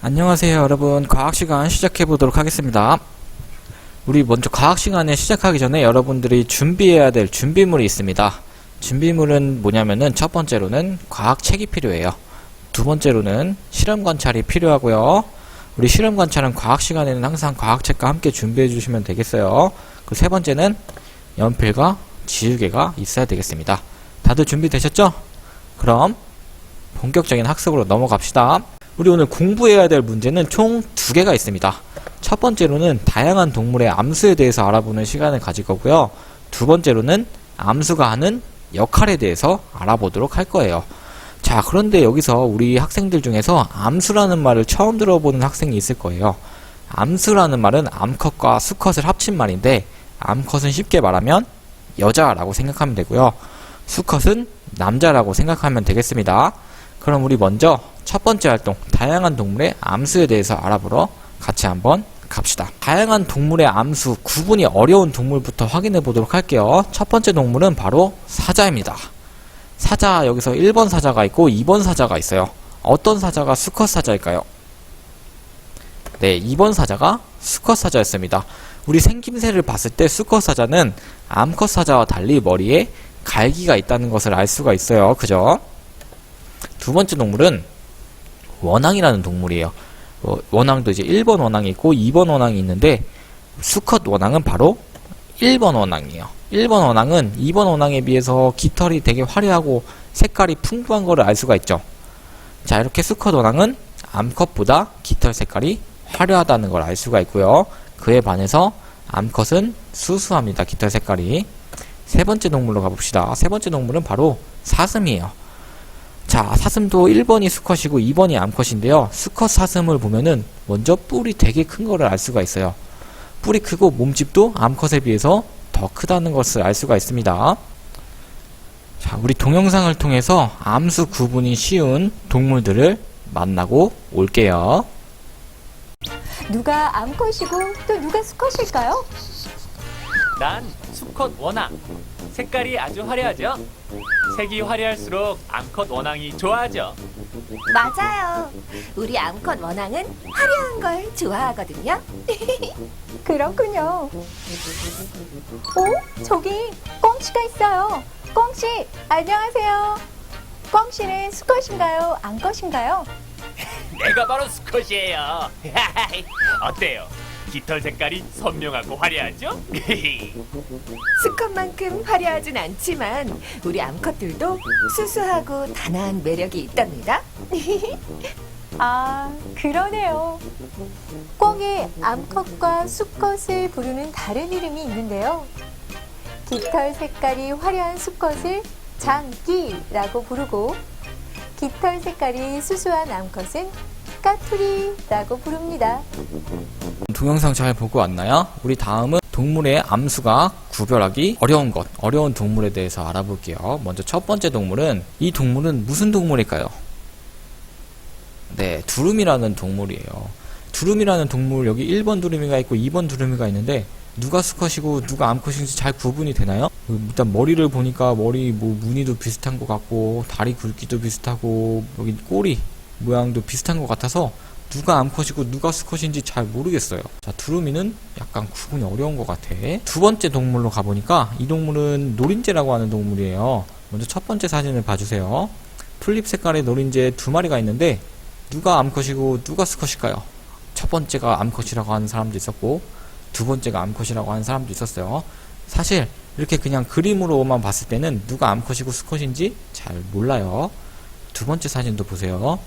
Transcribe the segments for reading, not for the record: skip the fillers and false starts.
안녕하세요 여러분, 과학시간 시작해보도록 하겠습니다. 우리 먼저 과학시간에 시작하기 전에 여러분들이 준비해야 될 준비물이 있습니다. 준비물은 뭐냐면은 첫 번째로는 과학책이 필요해요. 두 번째로는 실험관찰이 필요하고요. 우리 실험관찰은 과학시간에는 항상 과학책과 함께 준비해 주시면 되겠어요. 그 세 번째는 연필과 지우개가 있어야 되겠습니다. 다들 준비되셨죠? 그럼 본격적인 학습으로 넘어갑시다. 우리 오늘 공부해야 될 문제는 총 2개가 있습니다. 첫 번째로는 다양한 동물의 암수에 대해서 알아보는 시간을 가질 거고요. 두 번째로는 암수가 하는 역할에 대해서 알아보도록 할 거예요. 자, 그런데 여기서 우리 학생들 중에서 암수라는 말을 처음 들어보는 학생이 있을 거예요. 암수라는 말은 암컷과 수컷을 합친 말인데, 암컷은 쉽게 말하면 여자라고 생각하면 되고요. 수컷은 남자라고 생각하면 되겠습니다. 그럼 우리 먼저 첫 번째 활동, 다양한 동물의 암수에 대해서 알아보러 같이 한번 갑시다. 다양한 동물의 암수, 구분이 어려운 동물부터 확인해 보도록 할게요. 첫 번째 동물은 바로 사자입니다. 사자, 여기서 1번 사자가 있고 2번 사자가 있어요. 어떤 사자가 수컷 사자일까요? 네, 2번 사자가 수컷 사자였습니다. 우리 생김새를 봤을 때 수컷 사자는 암컷 사자와 달리 머리에 갈기가 있다는 것을 알 수가 있어요. 그죠? 두 번째 동물은 원앙이라는 동물이에요. 원앙도 이제 1번 원앙이 있고 2번 원앙이 있는데, 수컷 원앙은 바로 1번 원앙이에요. 1번 원앙은 2번 원앙에 비해서 깃털이 되게 화려하고 색깔이 풍부한 것을 알 수가 있죠. 자, 이렇게 수컷 원앙은 암컷보다 깃털 색깔이 화려하다는 걸 알 수가 있고요. 그에 반해서 암컷은 수수합니다. 깃털 색깔이. 세 번째 동물로 가봅시다. 세 번째 동물은 바로 사슴이에요. 자, 사슴도 1번이 수컷이고 2번이 암컷인데요. 수컷 사슴을 보면은 먼저 뿔이 되게 큰 거를 알 수가 있어요. 뿔이 크고 몸집도 암컷에 비해서 더 크다는 것을 알 수가 있습니다. 자, 우리 동영상을 통해서 암수 구분이 쉬운 동물들을 만나고 올게요. 누가 암컷이고 또 누가 수컷일까요? 난 수컷 원앙. 색깔이 아주 화려하죠? 색이 화려할수록 암컷 원앙이 좋아하죠. 맞아요. 우리 암컷 원앙은 화려한 걸 좋아하거든요. 그렇군요. 저기 꽁치가 있어요. 꽁치, 안녕하세요. 꽁치는 수컷인가요? 암컷인가요? 내가 바로 수컷이에요. 어때요? 깃털 색깔이 선명하고 화려하죠? 수컷만큼 화려하진 않지만 우리 암컷들도 수수하고 단아한 매력이 있답니다. 아, 그러네요. 꽁이 암컷과 수컷을 부르는 다른 이름이 있는데요. 깃털 색깔이 화려한 수컷을 장기라고 부르고, 깃털 색깔이 수수한 암컷은 까투리라고 부릅니다. 동영상 잘 보고 왔나요? 우리 다음은 동물의 암수가 구별하기 어려운 동물에 대해서 알아볼게요. 먼저 첫 번째 동물은, 이 동물은 무슨 동물일까요? 네, 두루미라는 동물이에요. 두루미라는 동물, 여기 1번 두루미가 있고 2번 두루미가 있는데, 누가 수컷이고 누가 암컷인지 잘 구분이 되나요? 일단 머리를 보니까 머리 무늬도 비슷한 것 같고, 다리 굵기도 비슷하고, 여기 꼬리 모양도 비슷한 것 같아서 누가 암컷이고 누가 수컷인지 잘 모르겠어요. 자, 두루미는 약간 구분이 어려운 것 같아. 두 번째 동물로 가보니까 이 동물은 노린재라고 하는 동물이에요. 먼저 첫 번째 사진을 봐주세요. 풀잎 색깔의 노린재 2마리가 있는데, 누가 암컷이고 누가 수컷일까요? 첫 번째가 암컷이라고 하는 사람도 있었고, 두 번째가 암컷이라고 하는 사람도 있었어요. 사실 이렇게 그냥 그림으로만 봤을 때는 누가 암컷이고 수컷인지 잘 몰라요. 두 번째 사진도 보세요.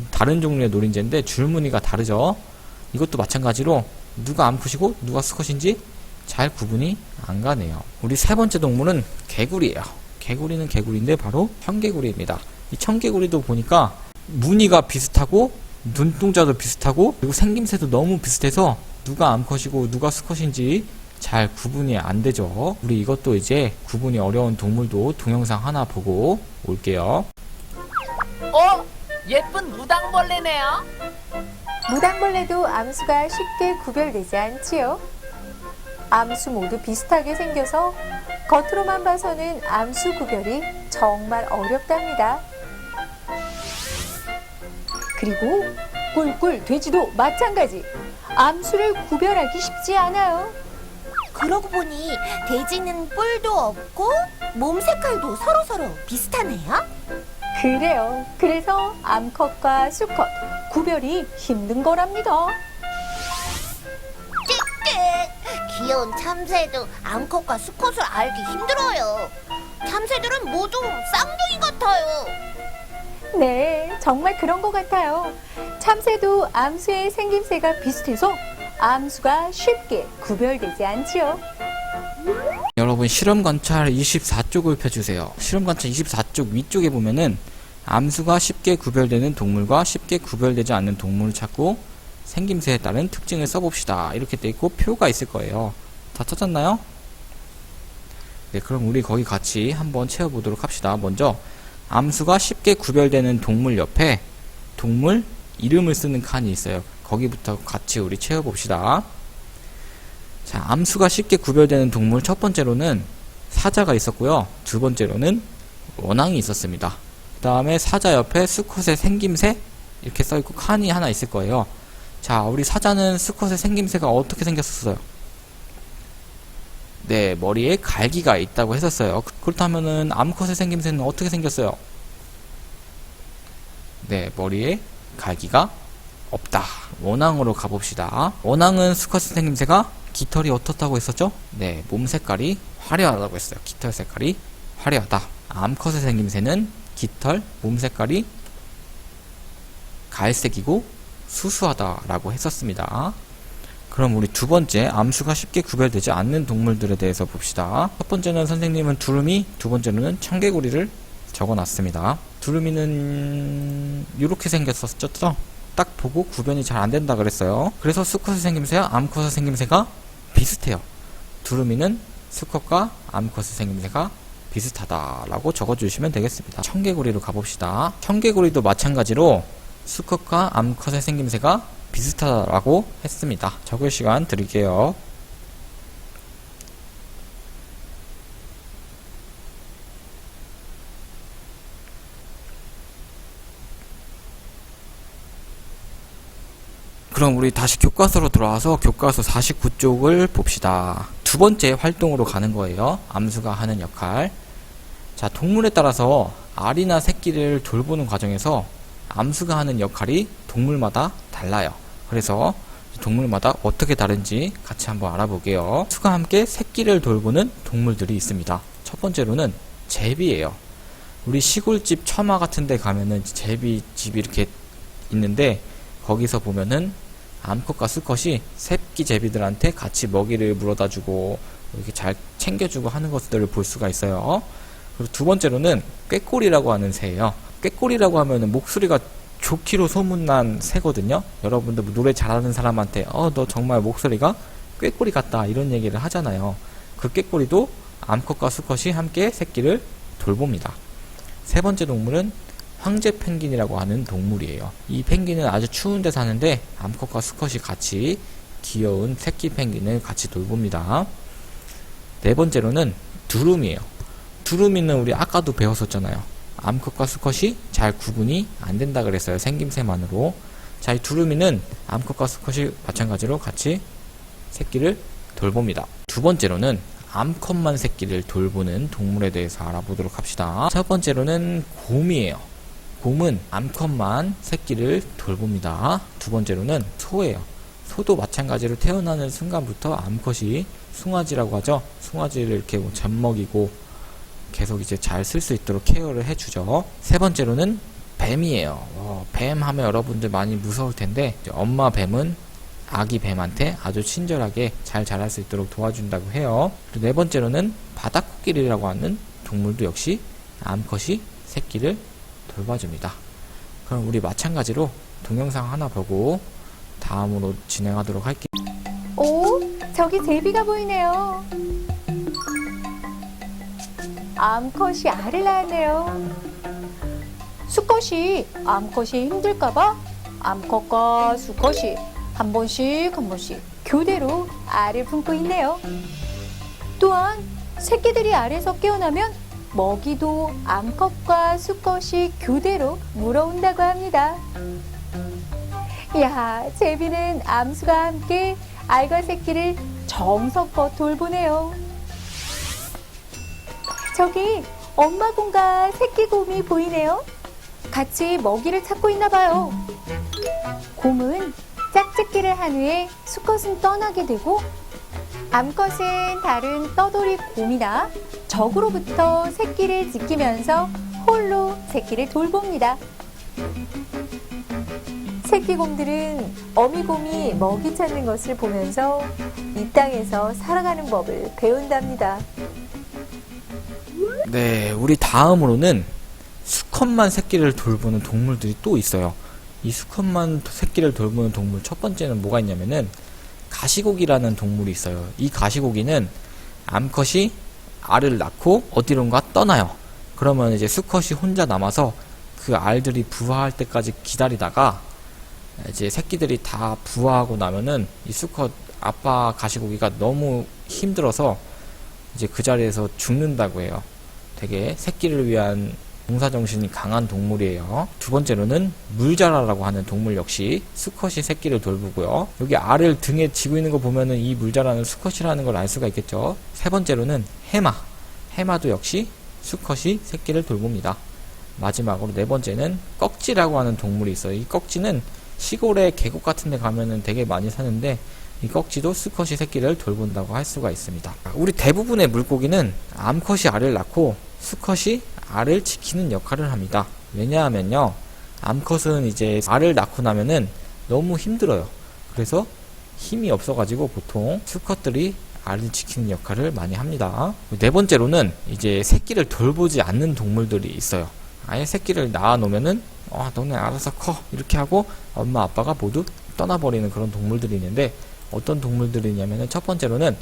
다른 종류의 노린재인데 줄무늬가 다르죠. 이것도 마찬가지로 누가 암컷이고 누가 수컷인지 잘 구분이 안 가네요. 우리 세 번째 동물은 개구리예요. 개구리는 개구리인데 바로 청개구리입니다. 이 청개구리도 보니까 무늬가 비슷하고 눈동자도 비슷하고, 그리고 생김새도 너무 비슷해서 누가 암컷이고 누가 수컷인지 잘 구분이 안 되죠. 우리 이것도 이제 구분이 어려운 동물도 동영상 하나 보고 올게요. 예쁜 무당벌레네요. 무당벌레도 암수가 쉽게 구별되지 않지요. 암수 모두 비슷하게 생겨서 겉으로만 봐서는 암수 구별이 정말 어렵답니다. 그리고 꿀꿀 돼지도 마찬가지. 암수를 구별하기 쉽지 않아요. 그러고 보니 돼지는 뿔도 없고 몸 색깔도 서로서로 비슷하네요. 그래요. 그래서 암컷과 수컷 구별이 힘든 거랍니다. 귀여운 참새도 암컷과 수컷을 알기 힘들어요. 참새들은 모두 쌍둥이 같아요. 네, 정말 그런 것 같아요. 참새도 암수의 생김새가 비슷해서 암수가 쉽게 구별되지 않지요. 여러분 실험 관찰 24쪽을 펴주세요. 실험 관찰 24쪽 위쪽에 보면은 암수가 쉽게 구별되는 동물과 쉽게 구별되지 않는 동물을 찾고 생김새에 따른 특징을 써봅시다. 이렇게 돼 있고 표가 있을 거예요. 다 찾았나요? 네, 그럼 우리 거기 같이 한번 채워보도록 합시다. 먼저 암수가 쉽게 구별되는 동물 옆에 동물 이름을 쓰는 칸이 있어요. 거기부터 같이 우리 채워봅시다. 자, 암수가 쉽게 구별되는 동물 첫 번째로는 사자가 있었고요. 두 번째로는 원앙이 있었습니다. 그 다음에 사자 옆에 수컷의 생김새 이렇게 써있고 칸이 하나 있을 거예요. 자, 우리 사자는 수컷의 생김새가 어떻게 생겼었어요? 네, 머리에 갈기가 있다고 했었어요. 그렇다면은 암컷의 생김새는 어떻게 생겼어요? 네, 머리에 갈기가 없다. 원앙으로 가봅시다. 원앙은 수컷의 생김새가 깃털이 어떻다고 했었죠? 네, 몸 색깔이 화려하다고 했어요. 깃털 색깔이 화려하다. 암컷의 생김새는 깃털, 몸 색깔이 갈색이고 수수하다라고 했었습니다. 그럼 우리 두 번째 암수가 쉽게 구별되지 않는 동물들에 대해서 봅시다. 첫 번째는 선생님은 두루미, 두 번째로는 청개구리를 적어놨습니다. 두루미는 이렇게 생겼었죠? 딱 보고 구별이 잘 안된다 그랬어요. 그래서 수컷의 생김새와 암컷의 생김새가 비슷해요. 두루미는 수컷과 암컷의 생김새가 비슷하다라고 적어주시면 되겠습니다. 청개구리로 가봅시다. 청개구리도 마찬가지로 수컷과 암컷의 생김새가 비슷하다라고 했습니다. 적을 시간 드릴게요. 그럼 우리 다시 교과서로 돌아와서 교과서 49쪽을 봅시다. 두 번째 활동으로 가는 거예요. 암수가 하는 역할. 자, 동물에 따라서 알이나 새끼를 돌보는 과정에서 암수가 하는 역할이 동물마다 달라요. 그래서 동물마다 어떻게 다른지 같이 한번 알아볼게요. 수가 함께 새끼를 돌보는 동물들이 있습니다. 첫 번째로는 제비예요. 우리 시골집 처마 같은 데 가면은 제비집이 이렇게 있는데 거기서 보면은 암컷과 수컷이 새끼 제비들한테 같이 먹이를 물어다 주고 이렇게 잘 챙겨주고 하는 것들을 볼 수가 있어요. 그리고 두 번째로는 꾀꼬리라고 하는 새예요. 꾀꼬리라고 하면은 목소리가 좋기로 소문난 새거든요. 여러분들 노래 잘하는 사람한테 너 정말 목소리가 꾀꼬리 같다 이런 얘기를 하잖아요. 그 꾀꼬리도 암컷과 수컷이 함께 새끼를 돌봅니다. 세 번째 동물은 황제 펭귄이라고 하는 동물이에요. 이 펭귄은 아주 추운 데 사는데 암컷과 수컷이 같이 귀여운 새끼 펭귄을 같이 돌봅니다. 네 번째로는 두루미예요. 두루미는 우리 아까도 배웠었잖아요. 암컷과 수컷이 잘 구분이 안 된다 그랬어요. 생김새만으로. 자, 이 두루미는 암컷과 수컷이 마찬가지로 같이 새끼를 돌봅니다. 두 번째로는 암컷만 새끼를 돌보는 동물에 대해서 알아보도록 합시다. 첫 번째로는 곰이에요. 곰은 암컷만 새끼를 돌봅니다. 두 번째로는 소예요. 소도 마찬가지로 태어나는 순간부터 암컷이 숭아지라고 하죠. 숭아지를 이렇게 젖먹이고 계속 이제 잘 쓸 수 있도록 케어를 해주죠. 세 번째로는 뱀이에요. 뱀 하면 여러분들 많이 무서울 텐데 엄마 뱀은 아기 뱀한테 아주 친절하게 잘 자랄 수 있도록 도와준다고 해요. 그리고 네 번째로는 바다코끼리라고 하는 동물도 역시 암컷이 새끼를 돌봐줍니다. 그럼 우리 마찬가지로 동영상 하나 보고 다음으로 진행하도록 할게요. 오, 저기 제비가 보이네요. 암컷이 알을 낳았네요. 수컷이 암컷이 힘들까봐 암컷과 수컷이 한 번씩 교대로 알을 품고 있네요. 또한 새끼들이 알에서 깨어나면 먹이도 암컷과 수컷이 교대로 물어온다고 합니다. 야, 제비는 암수가 함께 알과 새끼를 정성껏 돌보네요. 저기 엄마 곰과 새끼 곰이 보이네요. 같이 먹이를 찾고 있나 봐요. 곰은 짝짓기를 한 후에 수컷은 떠나게 되고, 암컷은 다른 떠돌이 곰이나 적으로부터 새끼를 지키면서 홀로 새끼를 돌봅니다. 새끼 곰들은 어미 곰이 먹이 찾는 것을 보면서 이 땅에서 살아가는 법을 배운답니다. 네, 우리 다음으로는 수컷만 새끼를 돌보는 동물들이 또 있어요. 이 수컷만 새끼를 돌보는 동물 첫 번째는 뭐가 있냐면은 가시고기라는 동물이 있어요. 이 가시고기는 암컷이 알을 낳고 어디론가 떠나요. 그러면 이제 수컷이 혼자 남아서 그 알들이 부화할 때까지 기다리다가 이제 새끼들이 다 부화하고 나면은 이 수컷 아빠 가시고기가 너무 힘들어서 이제 그 자리에서 죽는다고 해요. 되게 새끼를 위한 봉사정신이 강한 동물이에요. 두 번째로는 물자라라고 하는 동물 역시 수컷이 새끼를 돌보고요. 여기 알을 등에 지고 있는 거 보면은 이 물자라는 수컷이라는 걸 알 수가 있겠죠. 세 번째로는 해마. 해마도 역시 수컷이 새끼를 돌봅니다. 마지막으로 네 번째는 꺽지라고 하는 동물이 있어요. 이 꺽지는 시골에 계곡 같은 데 가면은 되게 많이 사는데 이 꺽지도 수컷이 새끼를 돌본다고 할 수가 있습니다. 우리 대부분의 물고기는 암컷이 알을 낳고 수컷이 알을 지키는 역할을 합니다. 왜냐하면요, 암컷은 이제 알을 낳고 나면은 너무 힘들어요. 그래서 힘이 없어가지고 보통 수컷들이 알을 지키는 역할을 많이 합니다. 네 번째로는 이제 새끼를 돌보지 않는 동물들이 있어요. 아예 새끼를 낳아 놓으면은 너네 알아서 커 이렇게 하고 엄마 아빠가 모두 떠나버리는 그런 동물들이 있는데, 어떤 동물들이냐면은 첫 번째로는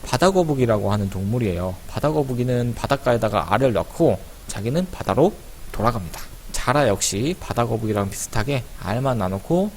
바다거북이라고 하는 동물이에요. 바다거북이는 바닷가에다가 알을 넣고 자기는 바다로 돌아갑니다. 자라 역시 바다거북이랑 비슷하게 알만 낳아놓고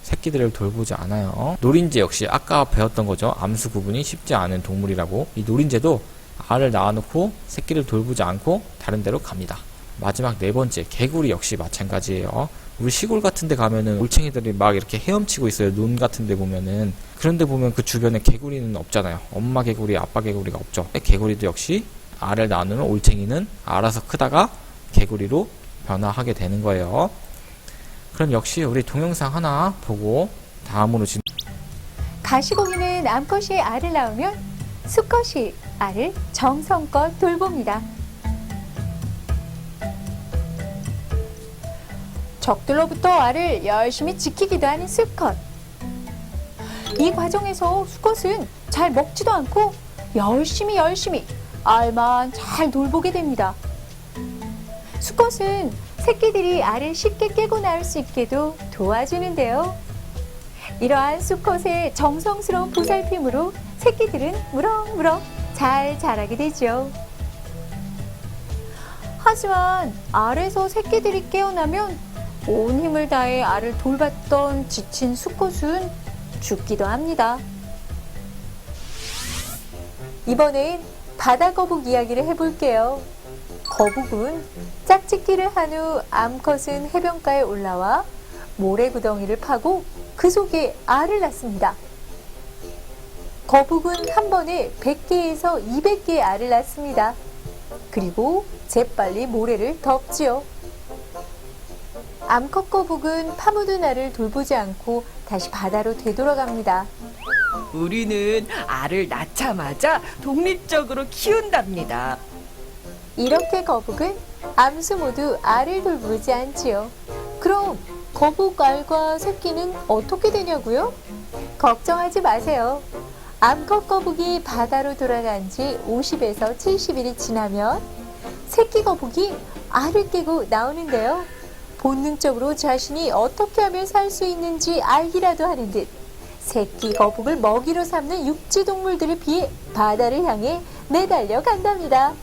새끼들을 돌보지 않아요. 노린재 역시 아까 배웠던 거죠. 암수 구분이 쉽지 않은 동물이라고. 이 노린재도 알을 낳아놓고 새끼를 돌보지 않고 다른 데로 갑니다. 마지막 네 번째, 개구리 역시 마찬가지예요. 우리 시골 같은 데 가면은 올챙이들이 막 이렇게 헤엄치고 있어요. 논 같은 데 보면은. 그런데 보면 그 주변에 개구리는 없잖아요. 엄마 개구리, 아빠 개구리가 없죠. 개구리도 역시 알을 낳는 올챙이는 알아서 크다가 개구리로 변화하게 되는 거예요. 그럼 역시 우리 동영상 하나 보고 다음으로 가시고기는 암컷이 알을 낳으면 수컷이 알을 정성껏 돌봅니다. 적들로부터 알을 열심히 지키기도 하는 수컷. 이 과정에서 수컷은 잘 먹지도 않고 열심히 알만 잘 돌보게 됩니다. 수컷은 새끼들이 알을 쉽게 깨고 나올 수 있게도 도와주는데요. 이러한 수컷의 정성스러운 보살핌으로 새끼들은 무럭무럭 잘 자라게 되죠. 하지만 알에서 새끼들이 깨어나면 온 힘을 다해 알을 돌봤던 지친 수컷은 죽기도 합니다. 이번엔 바다거북 이야기를 해볼게요. 거북은 짝짓기를 한 후 암컷은 해변가에 올라와 모래구덩이를 파고 그 속에 알을 낳습니다. 거북은 한 번에 100개에서 200개의 알을 낳습니다. 그리고 재빨리 모래를 덮지요. 암컷 거북은 파묻은 알을 돌보지 않고 다시 바다로 되돌아갑니다. 우리는 알을 낳자마자 독립적으로 키운답니다. 이렇게 거북은 암수 모두 알을 돌보지 않지요. 그럼 거북 알과 새끼는 어떻게 되냐고요? 걱정하지 마세요. 암컷 거북이 바다로 돌아간 지 50에서 70일이 지나면 새끼 거북이 알을 깨고 나오는데요. 본능적으로 자신이 어떻게 하면 살 수 있는지 알기라도 하는 듯 새끼 거북을 먹이로 삼는 육지 동물들에 비해 바다를 향해 내달려 간답니다.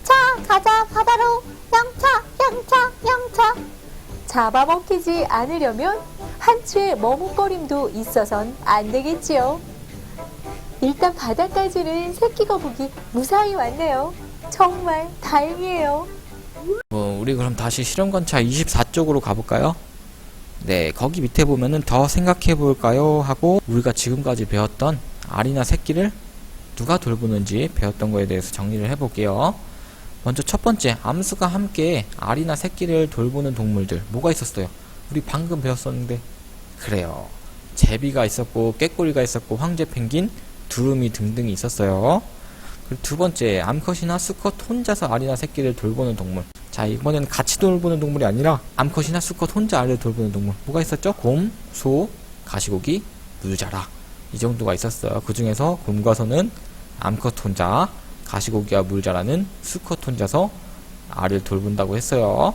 자, 가자 바다로. 영차. 잡아먹히지 않으려면 한치의 머뭇거림도 있어선 안 되겠지요. 일단 바다까지는 새끼 거북이 무사히 왔네요. 정말 다행이에요. 우리 그럼 다시 실험관차 24쪽으로 가볼까요? 네, 거기 밑에 보면은 더 생각해 볼까요? 하고 우리가 지금까지 배웠던 알이나 새끼를 누가 돌보는지 배웠던 거에 대해서 정리를 해볼게요. 먼저 첫 번째, 암수가 함께 알이나 새끼를 돌보는 동물들 뭐가 있었어요? 우리 방금 배웠었는데 그래요. 제비가 있었고 꾀꼬리가 있었고 황제 펭귄, 두루미 등등이 있었어요. 그리고 두 번째, 암컷이나 수컷 혼자서 알이나 새끼를 돌보는 동물. 자, 이번에는 같이 돌보는 동물이 아니라 암컷이나 수컷 혼자 알을 돌보는 동물 뭐가 있었죠? 곰, 소, 가시고기, 물자라. 이 정도가 있었어요. 그 중에서 곰과 소는 암컷 혼자, 가시고기와 물자라는 수컷 혼자서 알을 돌본다고 했어요.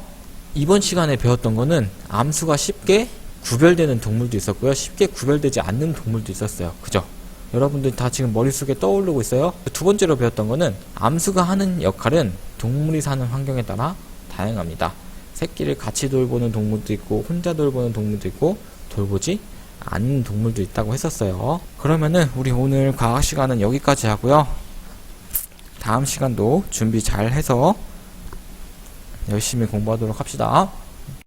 이번 시간에 배웠던 거는 암수가 쉽게 구별되는 동물도 있었고요. 쉽게 구별되지 않는 동물도 있었어요. 그죠? 여러분들 다 지금 머릿속에 떠오르고 있어요? 두 번째로 배웠던 거는 암수가 하는 역할은 동물이 사는 환경에 따라 다양합니다. 새끼를 같이 돌보는 동물도 있고 혼자 돌보는 동물도 있고 돌보지 않는 동물도 있다고 했었어요. 그러면은 우리 오늘 과학 시간은 여기까지 하고요. 다음 시간도 준비 잘 해서 열심히 공부하도록 합시다.